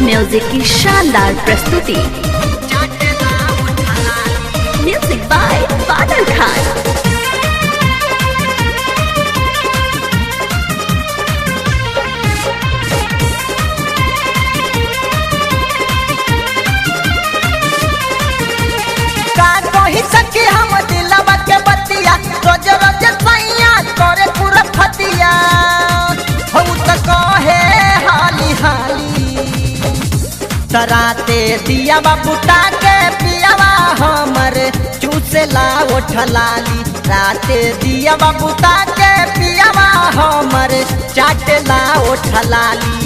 Music की शानदार प्रस्तुति। म्यूजिक बाय बादल खान। सखी हम दिलवा के बतिया रोज रोज सैया करे पूरा फतिया हो त कहे हाली हाली तराते दिया बुता के पियावा हमर चूसेला ओठलाली राते दिया बुता के पियावा हमर चाटेला ओठलाली।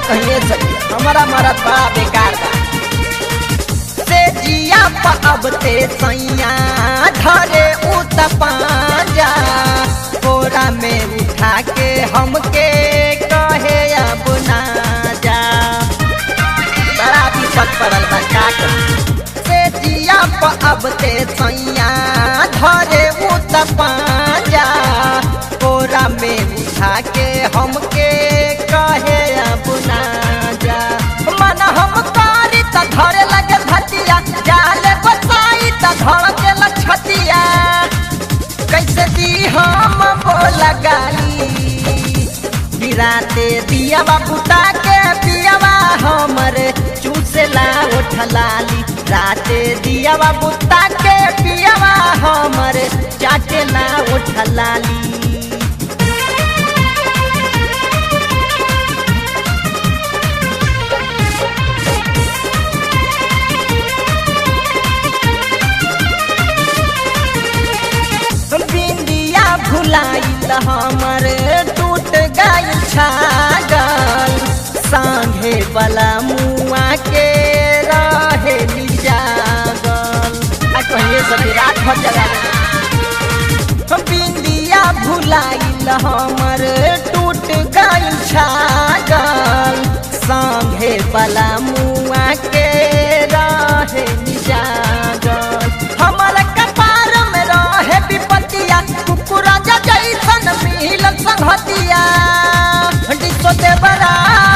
कहिए सखी हमारा मरद बड़ा बेकार बा से जिया अब ते सैया धरे उत पांजा कोरा में उठा के हमके कहे अब ना जा बड़ा विपद पड़ल बा का से जिया अब ते सैया धरे उत पांजा कोरा में उठा के हमके कहे अब ना जा मन हम कारी त धरे लगे भतिया जाले गोसाई त धड़ के लछतिया कैसे दी हम बोल गाली गिराते दिया बुता के पियावा हमर चूसेला ओठलाली राते दिया बुता के पियावा हमर चाटेला ओठलाली। भुलाइल हमर टूट गई छागल सांघे वाला मुआ के रहे जागल कहिए सभी रात भर जगा बिंदिया भुलाइल हमर टूट गई छागल सांघे वाला मुआ के रहे जागल हमर कपार में रहे विपतिया मिलन संघतिया डिसो दे बड़ा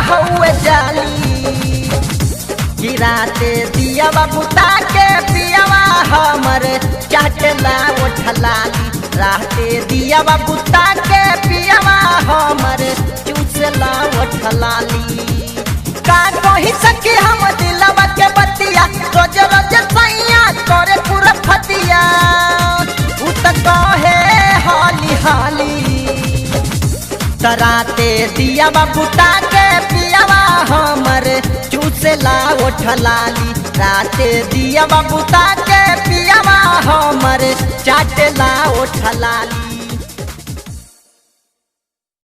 हुए जाली गिराते दिया बुता के पियावा हमर चाटेला ओठलाली राते दिया बुता के पियावा हमर चूसेला ओठलाली। का कही सखी हम दिलवा के बतिया रोज रोज सैया करे पूरा फतिया उ त कहे हाली हाली तराते दिया बुता के पियावा हमर चूसेला ओठलाली राते दिया बुता के पियावा हमर चाटेला ओठलाली।